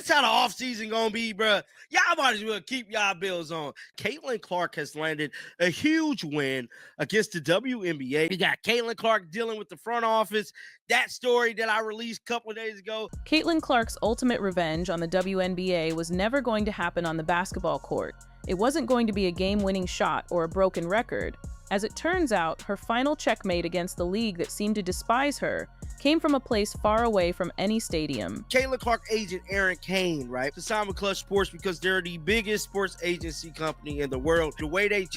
That's how the offseason gonna be, bro. Y'all might as well keep y'all bills on. Caitlin Clark has landed a huge win against the WNBA. We got Caitlin Clark dealing with the front office. That story that I released a couple of days ago. Caitlin Clark's ultimate revenge on the WNBA was never going to happen on the basketball court. It wasn't going to be a game-winning shot or a broken record. As it turns out, her final checkmate against the league that seemed to despise her came from a place far away from any stadium. Caitlin Clark agent Aaron Kaine, right, to sign with Clutch Sports because they're the biggest sports agency company in the world. The way they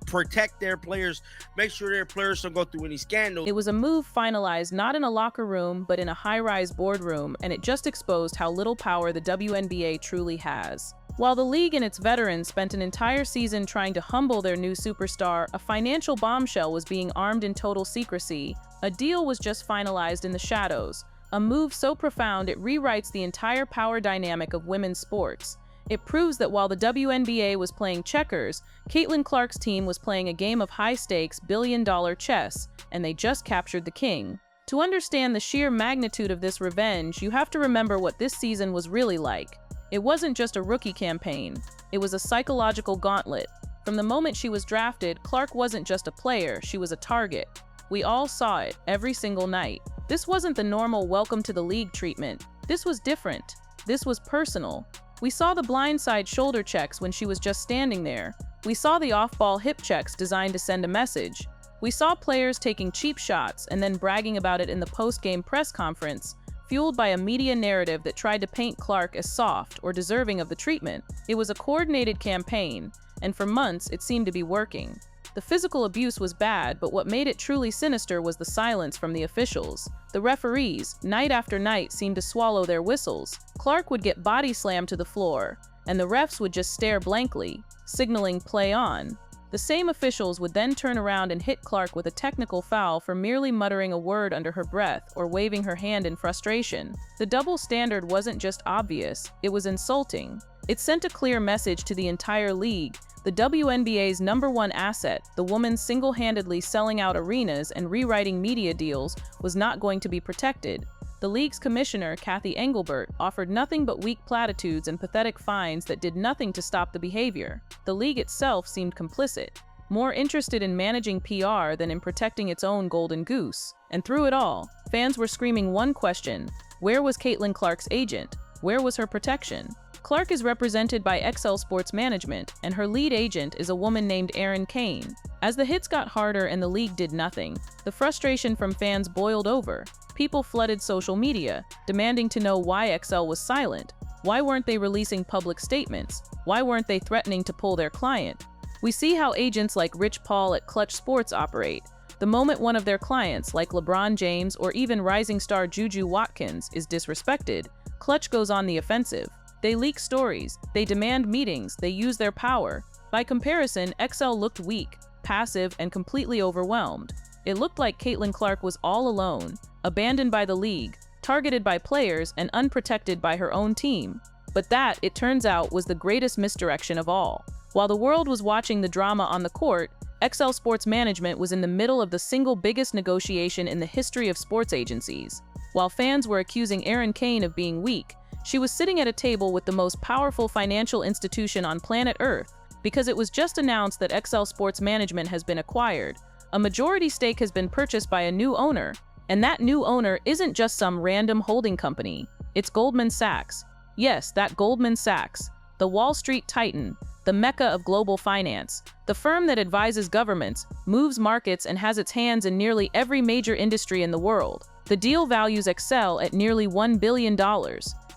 protect their players, make sure their players don't go through any scandals. It was a move finalized not in a locker room, but in a high-rise boardroom, and it just exposed how little power the WNBA truly has. While the league and its veterans spent an entire season trying to humble their new superstar, a financial bombshell was being armed in total secrecy. A deal was just finalized in the shadows. A move so profound it rewrites the entire power dynamic of women's sports. It proves that while the WNBA was playing checkers, Caitlin Clark's team was playing a game of high-stakes, billion-dollar chess, and they just captured the king. To understand the sheer magnitude of this revenge, you have to remember what this season was really like. It wasn't just a rookie campaign. It was a psychological gauntlet. From the moment she was drafted, Clark wasn't just a player, she was a target. We all saw it, every single night. This wasn't the normal welcome to the league treatment. This was different. This was personal. We saw the blindside shoulder checks when she was just standing there. We saw the off-ball hip checks designed to send a message. We saw players taking cheap shots and then bragging about it in the post-game press conference, fueled by a media narrative that tried to paint Clark as soft or deserving of the treatment. It was a coordinated campaign, and for months it seemed to be working. The physical abuse was bad, but what made it truly sinister was the silence from the officials. The referees, night after night, seemed to swallow their whistles. Clark would get body slammed to the floor, and the refs would just stare blankly, signaling play on. The same officials would then turn around and hit Clark with a technical foul for merely muttering a word under her breath or waving her hand in frustration. The double standard wasn't just obvious, it was insulting. It sent a clear message to the entire league. The WNBA's #1 asset, the woman single-handedly selling out arenas and rewriting media deals, was not going to be protected. The league's commissioner, Cathy Engelbert, offered nothing but weak platitudes and pathetic fines that did nothing to stop the behavior. The league itself seemed complicit, more interested in managing PR than in protecting its own golden goose. And through it all, fans were screaming one question: where was Caitlin Clark's agent? Where was her protection? Clark is represented by XL Sports Management, and her lead agent is a woman named Aaron Kaine. As the hits got harder and the league did nothing, the frustration from fans boiled over. People flooded social media, demanding to know why XL was silent. Why weren't they releasing public statements? Why weren't they threatening to pull their client? We see how agents like Rich Paul at Clutch Sports operate. The moment one of their clients, like LeBron James or even rising star Juju Watkins, is disrespected, Clutch goes on the offensive. They leak stories, they demand meetings, they use their power. By comparison, XL looked weak, passive, and completely overwhelmed. It looked like Caitlin Clark was all alone, abandoned by the league, targeted by players, and unprotected by her own team. But that, it turns out, was the greatest misdirection of all. While the world was watching the drama on the court, XL Sports Management was in the middle of the single biggest negotiation in the history of sports agencies. While fans were accusing Aaron Kaine of being weak, she was sitting at a table with the most powerful financial institution on planet Earth, because it was just announced that XL Sports Management has been acquired. A majority stake has been purchased by a new owner, and that new owner isn't just some random holding company. It's Goldman Sachs. Yes, that Goldman Sachs, the Wall Street titan, the mecca of global finance, the firm that advises governments, moves markets, and has its hands in nearly every major industry in the world. The deal values XL at nearly $1 billion.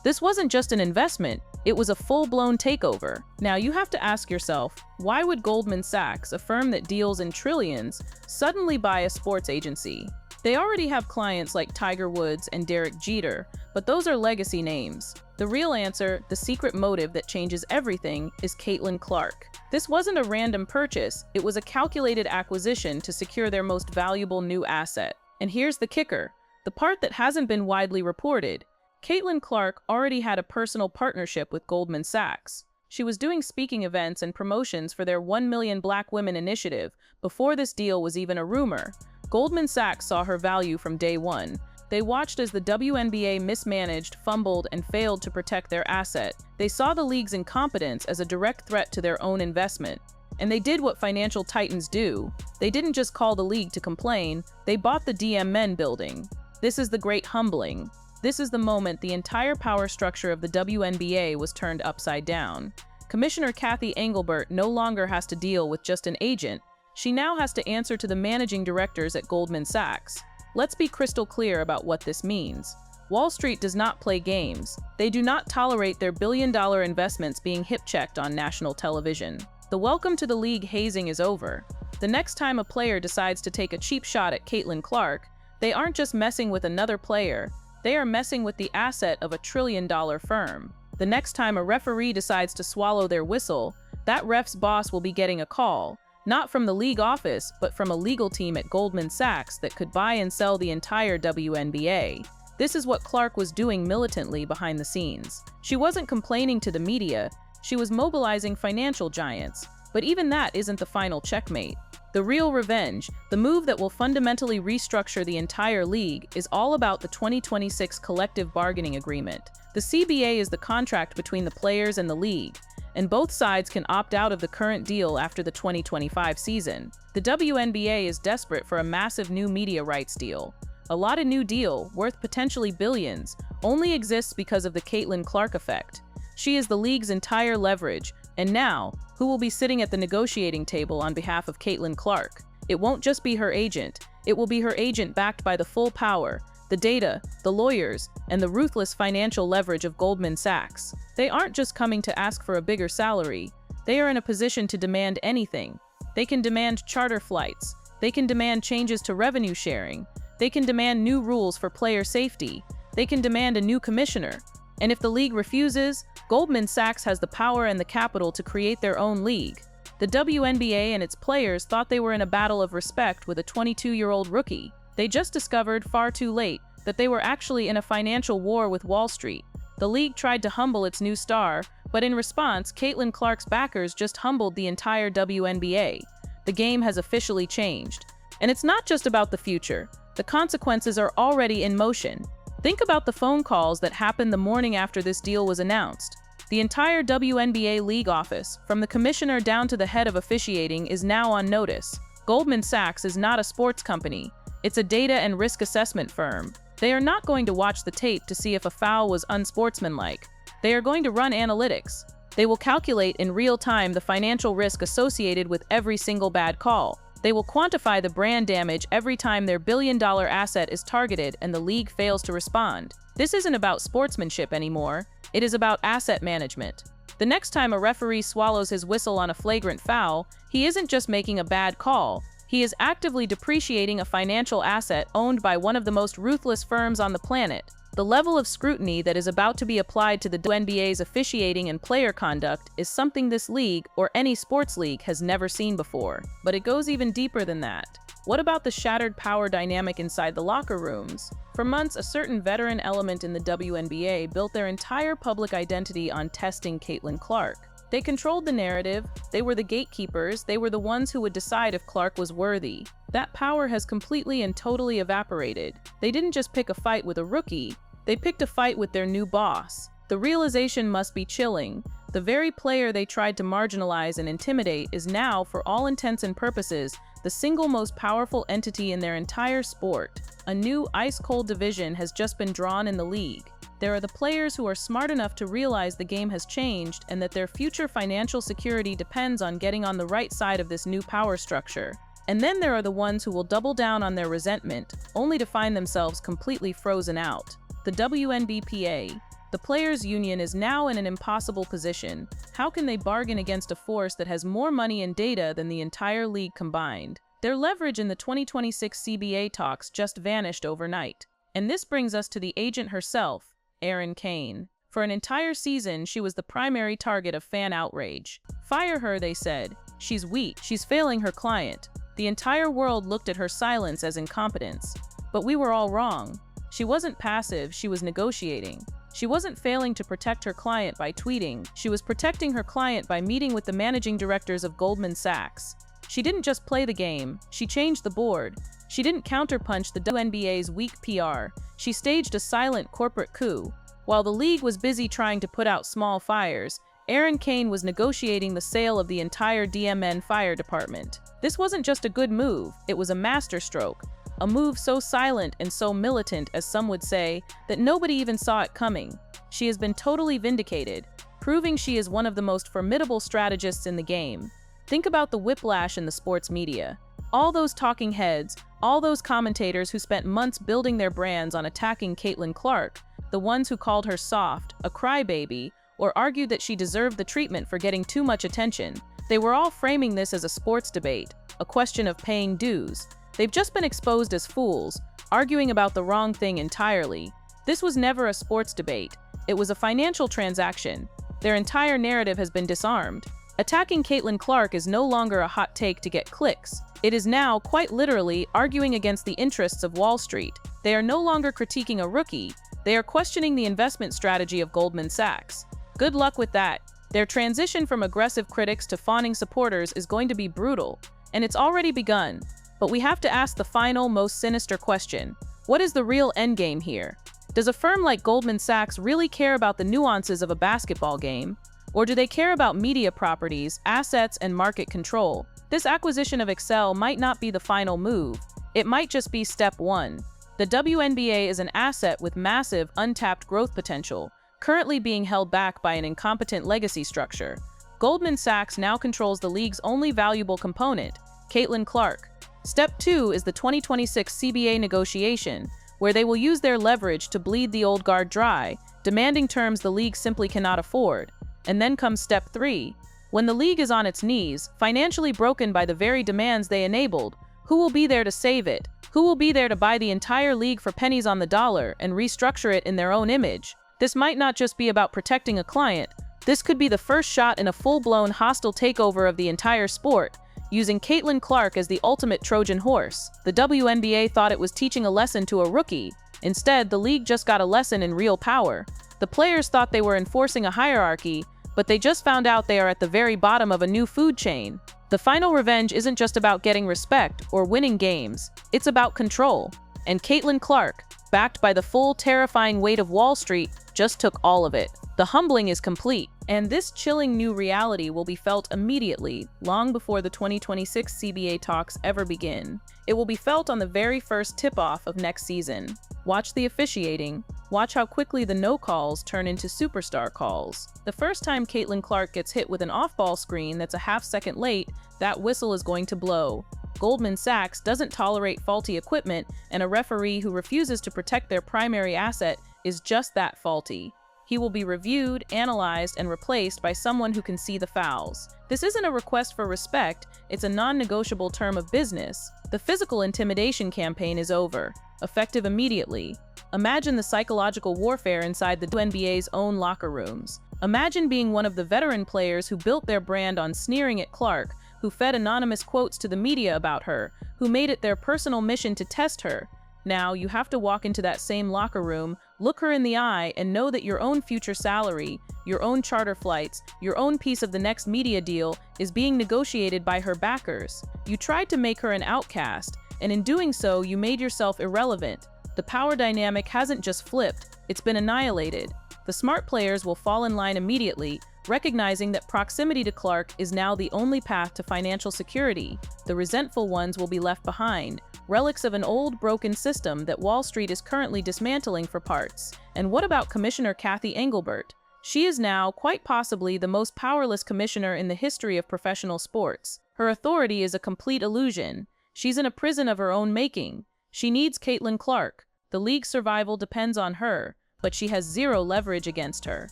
This wasn't just an investment, it was a full-blown takeover. Now you have to ask yourself, why would Goldman Sachs, a firm that deals in trillions, suddenly buy a sports agency? They already have clients like Tiger Woods and Derek Jeter, but those are legacy names. The real answer, the secret motive that changes everything, is Caitlin Clark. This wasn't a random purchase, it was a calculated acquisition to secure their most valuable new asset. And here's the kicker, the part that hasn't been widely reported. Caitlin Clark already had a personal partnership with Goldman Sachs. She was doing speaking events and promotions for their 1 Million Black Women initiative before this deal was even a rumor. Goldman Sachs saw her value from day one. They watched as the WNBA mismanaged, fumbled, and failed to protect their asset. They saw the league's incompetence as a direct threat to their own investment. And they did what financial titans do. They didn't just call the league to complain, they bought the DM building. This is the great humbling. This is the moment the entire power structure of the WNBA was turned upside down. Commissioner Kathy Engelbert no longer has to deal with just an agent. She now has to answer to the managing directors at Goldman Sachs. Let's be crystal clear about what this means. Wall Street does not play games. They do not tolerate their billion-dollar investments being hip-checked on national television. The welcome to the league hazing is over. The next time a player decides to take a cheap shot at Caitlin Clark, they aren't just messing with another player, they are messing with the asset of a trillion-dollar firm. The next time a referee decides to swallow their whistle, that ref's boss will be getting a call, not from the league office, but from a legal team at Goldman Sachs that could buy and sell the entire WNBA. This is what Clark was doing militantly behind the scenes. She wasn't complaining to the media, she was mobilizing financial giants. But even that isn't the final checkmate. The real revenge, the move that will fundamentally restructure the entire league, is all about the 2026 collective bargaining agreement. The CBA is the contract between the players and the league, and both sides can opt out of the current deal after the 2025 season. The WNBA is desperate for a massive new media rights deal. A lot of new deal, worth potentially billions, only exists because of the Caitlin Clark effect. She is the league's entire leverage, and now, who will be sitting at the negotiating table on behalf of Caitlin Clark? It won't just be her agent, it will be her agent backed by the full power, the data, the lawyers, and the ruthless financial leverage of Goldman Sachs. They aren't just coming to ask for a bigger salary, they are in a position to demand anything. They can demand charter flights, they can demand changes to revenue sharing, they can demand new rules for player safety, they can demand a new commissioner. And if the league refuses, Goldman Sachs has the power and the capital to create their own league. The WNBA and its players thought they were in a battle of respect with a 22-year-old rookie. They just discovered, far too late, that they were actually in a financial war with Wall Street. The league tried to humble its new star, but in response, Caitlin Clark's backers just humbled the entire WNBA. The game has officially changed. And it's not just about the future. The consequences are already in motion. Think about the phone calls that happened the morning after this deal was announced. The entire WNBA league office, from the commissioner down to the head of officiating, is now on notice. Goldman Sachs is not a sports company. It's a data and risk assessment firm. They are not going to watch the tape to see if a foul was unsportsmanlike. They are going to run analytics. They will calculate in real time the financial risk associated with every single bad call. They will quantify the brand damage every time their billion-dollar asset is targeted and the league fails to respond. This isn't about sportsmanship anymore. It is about asset management. The next time a referee swallows his whistle on a flagrant foul, he isn't just making a bad call. He is actively depreciating a financial asset owned by one of the most ruthless firms on the planet. The level of scrutiny that is about to be applied to the WNBA's officiating and player conduct is something this league, or any sports league, has never seen before. But it goes even deeper than that. What about the shattered power dynamic inside the locker rooms? For months, a certain veteran element in the WNBA built their entire public identity on testing Caitlin Clark. They controlled the narrative, they were the gatekeepers, they were the ones who would decide if Clark was worthy. That power has completely and totally evaporated. They didn't just pick a fight with a rookie, they picked a fight with their new boss. The realization must be chilling. The very player they tried to marginalize and intimidate is now, for all intents and purposes, the single most powerful entity in their entire sport. A new ice-cold division has just been drawn in the league. There are the players who are smart enough to realize the game has changed and that their future financial security depends on getting on the right side of this new power structure. And then there are the ones who will double down on their resentment, only to find themselves completely frozen out. The WNBPA, the players' union, is now in an impossible position. How can they bargain against a force that has more money and data than the entire league combined? Their leverage in the 2026 CBA talks just vanished overnight. And this brings us to the agent herself, Aaron Kaine. For an entire season, she was the primary target of fan outrage. Fire her, they said. She's weak. She's failing her client. The entire world looked at her silence as incompetence. But we were all wrong. She wasn't passive, she was negotiating. She wasn't failing to protect her client by tweeting. She was protecting her client by meeting with the managing directors of Goldman Sachs. She didn't just play the game, she changed the board. She didn't counterpunch the WNBA's weak PR, she staged a silent corporate coup. While the league was busy trying to put out small fires, Aaron Kaine was negotiating the sale of the entire DMN fire department. This wasn't just a good move, it was a masterstroke. A move so silent and so militant, as some would say, that nobody even saw it coming. She has been totally vindicated, proving she is one of the most formidable strategists in the game. Think about the whiplash in the sports media. All those talking heads, all those commentators who spent months building their brands on attacking Caitlin Clark, the ones who called her soft, a crybaby, or argued that she deserved the treatment for getting too much attention. They were all framing this as a sports debate, a question of paying dues. They've just been exposed as fools, arguing about the wrong thing entirely. This was never a sports debate. It was a financial transaction. Their entire narrative has been disarmed. Attacking Caitlin Clark is no longer a hot take to get clicks. It is now, quite literally, arguing against the interests of Wall Street. They are no longer critiquing a rookie. They are questioning the investment strategy of Goldman Sachs. Good luck with that. Their transition from aggressive critics to fawning supporters is going to be brutal, and it's already begun. But we have to ask the final, most sinister question. What is the real endgame here? Does a firm like Goldman Sachs really care about the nuances of a basketball game? Or do they care about media properties, assets, and market control? This acquisition of Excel might not be the final move. It might just be step one. The WNBA is an asset with massive, untapped growth potential, currently being held back by an incompetent legacy structure. Goldman Sachs now controls the league's only valuable component, Caitlin Clark. Step 2 is the 2026 CBA negotiation, where they will use their leverage to bleed the old guard dry, demanding terms the league simply cannot afford. And then comes step 3. When the league is on its knees, financially broken by the very demands they enabled, who will be there to save it? Who will be there to buy the entire league for pennies on the dollar and restructure it in their own image? This might not just be about protecting a client. This could be the first shot in a full-blown hostile takeover of the entire sport, using Caitlin Clark as the ultimate Trojan horse. The WNBA thought it was teaching a lesson to a rookie. Instead, the league just got a lesson in real power. The players thought they were enforcing a hierarchy, but they just found out they are at the very bottom of a new food chain. The final revenge isn't just about getting respect or winning games. It's about control. And Caitlin Clark, backed by the full, terrifying weight of Wall Street, just took all of it. The humbling is complete, and this chilling new reality will be felt immediately, long before the 2026 CBA talks ever begin. It will be felt on the very first tip-off of next season. Watch the officiating. Watch how quickly the no calls turn into superstar calls. The first time Caitlin Clark gets hit with an off-ball screen that's a half-second late, that whistle is going to blow. Goldman Sachs doesn't tolerate faulty equipment, and a referee who refuses to protect their primary asset is just that faulty. He will be reviewed, analyzed, and replaced by someone who can see the fouls. This isn't a request for respect, it's a non-negotiable term of business. The physical intimidation campaign is over, effective immediately. Imagine the psychological warfare inside the WNBA's own locker rooms. Imagine being one of the veteran players who built their brand on sneering at Clark, who fed anonymous quotes to the media about her, who made it their personal mission to test her. Now, you have to walk into that same locker room, look her in the eye, and know that your own future salary, your own charter flights, your own piece of the next media deal is being negotiated by her backers. You tried to make her an outcast, and in doing so, you made yourself irrelevant. The power dynamic hasn't just flipped, it's been annihilated. The smart players will fall in line immediately, recognizing that proximity to Clark is now the only path to financial security. The resentful ones will be left behind, relics of an old, broken system that Wall Street is currently dismantling for parts. And what about Commissioner Kathy Engelbert? She is now, quite possibly, the most powerless commissioner in the history of professional sports. Her authority is a complete illusion. She's in a prison of her own making. She needs Caitlin Clark. The league's survival depends on her, but she has zero leverage against her.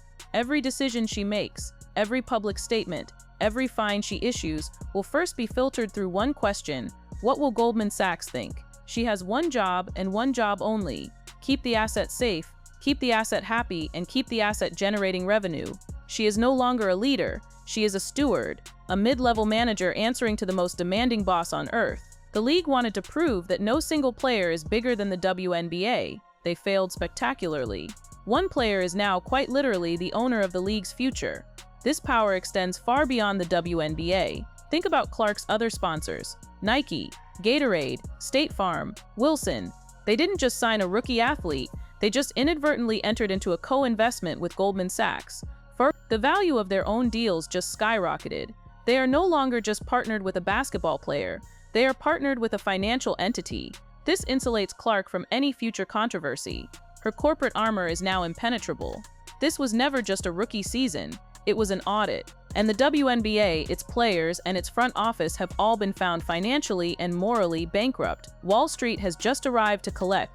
Every decision she makes, every public statement, every fine she issues will first be filtered through one question: what will Goldman Sachs think? She has one job and one job only: keep the asset safe, keep the asset happy, and keep the asset generating revenue. She is no longer a leader, she is a steward, a mid-level manager answering to the most demanding boss on earth. The league wanted to prove that no single player is bigger than the WNBA. They failed spectacularly. One player is now quite literally the owner of the league's future. This power extends far beyond the WNBA. Think about Clark's other sponsors: Nike, Gatorade, State Farm, Wilson. They didn't just sign a rookie athlete, they just inadvertently entered into a co-investment with Goldman Sachs. First, the value of their own deals just skyrocketed. They are no longer just partnered with a basketball player, they are partnered with a financial entity. This insulates Clark from any future controversy. Her corporate armor is now impenetrable. This was never just a rookie season, it was an audit. And the WNBA, its players, and its front office have all been found financially and morally bankrupt. Wall Street has just arrived to collect,